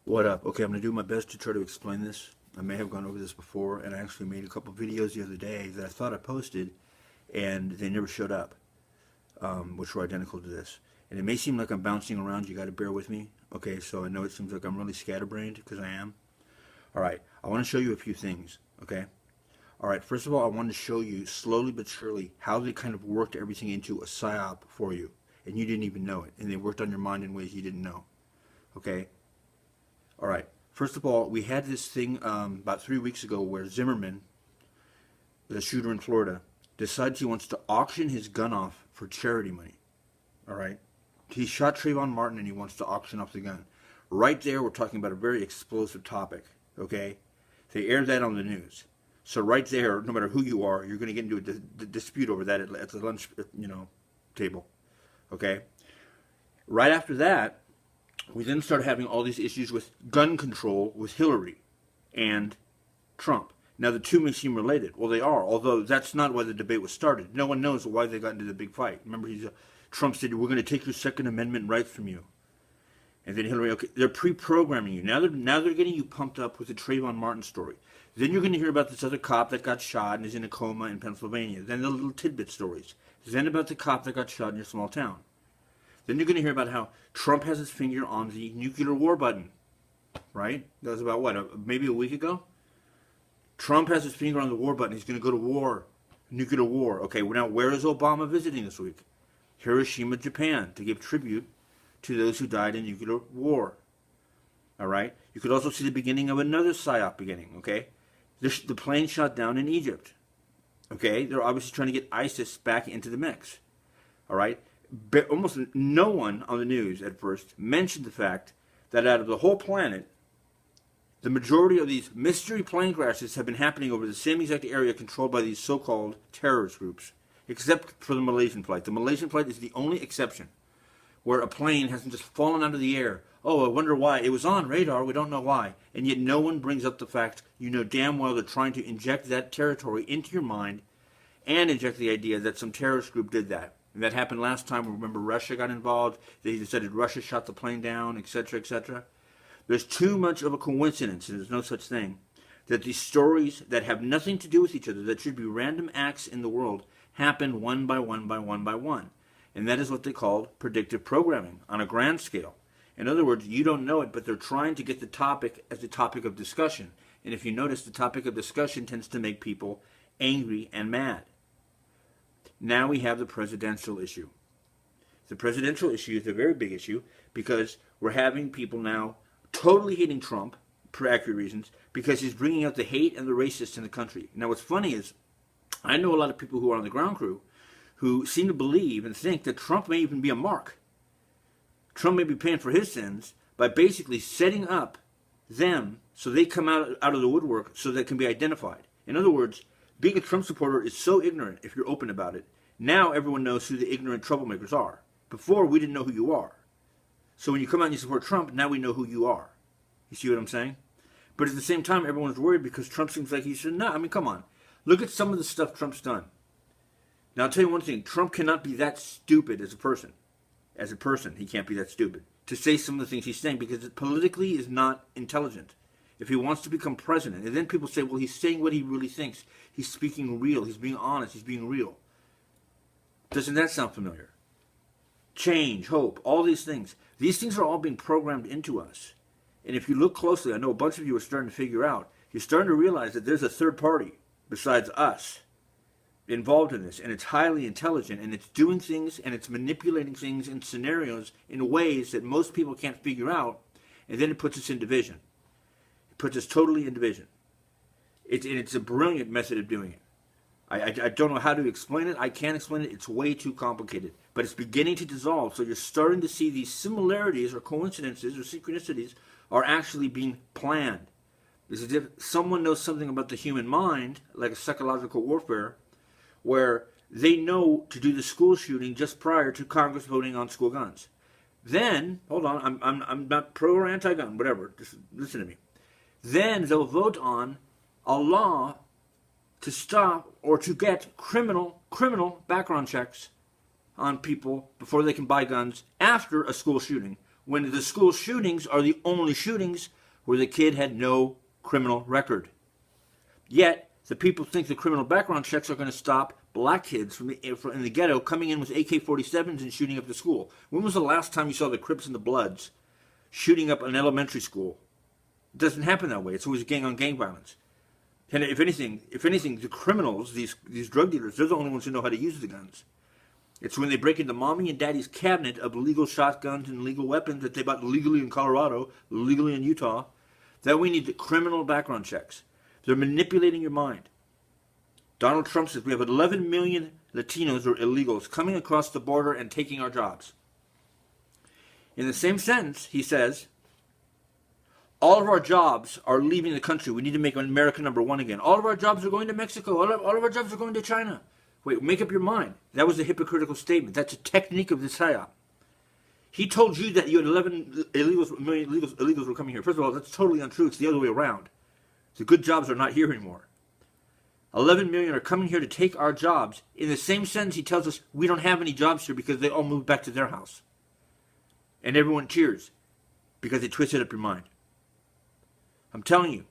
What up? Okay, I'm going to do my best to try to explain this. I may have gone over this before, and I actually made a couple videos the other day that I thought I posted, and they never showed up, which were identical to this. And it may seem like I'm bouncing around. You got to bear with me. Okay, so I know it seems like I'm really scatterbrained because I am. All right, I want to show you a few things. Okay. All right. First of all, I want to show you slowly but surely how they kind of worked everything into a psyop for you, and you didn't even know it, and they worked on your mind in ways you didn't know. Okay. All right. First of all, we had this thing about 3 weeks ago where Zimmerman, the shooter in Florida, decides he wants to auction his gun off for charity money. All right. He shot Trayvon Martin and he wants to auction off the gun. Right there, we're talking about a very explosive topic. Okay. They aired that on the news. So right there, no matter who you are, you're going to get into a dispute over that at the lunch, table. Okay. Right after that, we then started having all these issues with gun control with Hillary and Trump. Now, the two may seem related. Well, they are, although that's not why the debate was started. No one knows why they got into the big fight. Remember, Trump said, we're going to take your Second Amendment rights from you. And then Hillary, okay, they're pre-programming you. Now they're getting you pumped up with the Trayvon Martin story. Then you're going to hear about this other cop that got shot and is in a coma in Pennsylvania. Then the little tidbit stories. Then about the cop that got shot in your small town. Then you're going to hear about how Trump has his finger on the nuclear war button, right? That was about, what, maybe a week ago? Trump has his finger on the war button. He's going to go to war, nuclear war. Okay, well, now where is Obama visiting this week? Hiroshima, Japan, to give tribute to those who died in nuclear war. All right? You could also see the beginning of another PSYOP beginning, okay? The plane shot down in Egypt. Okay? They're obviously trying to get ISIS back into the mix. All right? But almost no one on the news at first mentioned the fact that out of the whole planet, the majority of these mystery plane crashes have been happening over the same exact area controlled by these so-called terrorist groups, except for the Malaysian flight. The Malaysian flight is the only exception where a plane hasn't just fallen out of the air. Oh, I wonder why. It was on radar. We don't know why. And yet no one brings up the fact you know damn well they're trying to inject that territory into your mind and inject the idea that some terrorist group did that. And that happened last time. Remember, Russia got involved. They decided Russia shot the plane down, etc., etc. There's too much of a coincidence, and there's no such thing, that these stories that have nothing to do with each other, that should be random acts in the world, happen one by one by one by one. And that is what they call predictive programming on a grand scale. In other words, you don't know it, but they're trying to get the topic as a topic of discussion. And if you notice, the topic of discussion tends to make people angry and mad. Now we have the presidential issue. The presidential issue is a very big issue because we're having people now totally hating Trump, for accurate reasons, because he's bringing out the hate and the racists in the country. Now what's funny is, I know a lot of people who are on the ground crew who seem to believe and think that Trump may even be a mark. Trump may be paying for his sins by basically setting up them so they come out of the woodwork so they can be identified. In other words, being a Trump supporter is so ignorant if you're open about it. Now everyone knows who the ignorant troublemakers are. Before, we didn't know who you are. So when you come out and you support Trump, now we know who you are. You see what I'm saying? But at the same time, everyone's worried because Trump seems like he should not. I mean, come on. Look at some of the stuff Trump's done. Now, I'll tell you one thing. Trump cannot be that stupid as a person. As a person, he can't be that stupid to say some of the things he's saying because it politically is not intelligent. If he wants to become president, and then people say, well, he's saying what he really thinks. He's speaking real. He's being honest. He's being real. Doesn't that sound familiar? Change, hope, all these things. These things are all being programmed into us. And if you look closely, I know a bunch of you are starting to figure out, you're starting to realize that there's a third party besides us involved in this, and it's highly intelligent, and it's doing things, and it's manipulating things in scenarios in ways that most people can't figure out, and then it puts us in division. It puts us totally in division. It's a brilliant method of doing it. I don't know how to explain it. I can't explain it. It's way too complicated. But it's beginning to dissolve, so you're starting to see these similarities or coincidences or synchronicities are actually being planned. It's as if someone knows something about the human mind, like a psychological warfare, where they know to do the school shooting just prior to Congress voting on school guns. Then, hold on, I'm not pro or anti-gun, whatever, just listen to me. Then they'll vote on a law to stop or to get criminal background checks on people before they can buy guns after a school shooting, when the school shootings are the only shootings where the kid had no criminal record. Yet, the people think the criminal background checks are going to stop black kids in the ghetto coming in with AK-47s and shooting up the school. When was the last time you saw the Crips and the Bloods shooting up an elementary school? It doesn't happen that way. It's always gang-on-gang violence. And if anything, the criminals, these drug dealers, they're the only ones who know how to use the guns. It's when they break into mommy and daddy's cabinet of legal shotguns and legal weapons that they bought legally in Colorado, legally in Utah, that we need the criminal background checks. They're manipulating your mind. Donald Trump says we have 11 million Latinos or illegals coming across the border and taking our jobs. In the same sentence, he says, all of our jobs are leaving the country. We need to make America number one again. All of our jobs are going to Mexico. All of our jobs are going to China. Wait, make up your mind. That was a hypocritical statement. That's a technique of the psyop. He told you that you had 11 million illegals were coming here. First of all, that's totally untrue. It's the other way around. The good jobs are not here anymore. 11 million are coming here to take our jobs. In the same sentence, he tells us we don't have any jobs here because they all moved back to their house. And everyone cheers because they twisted up your mind. I'm telling you,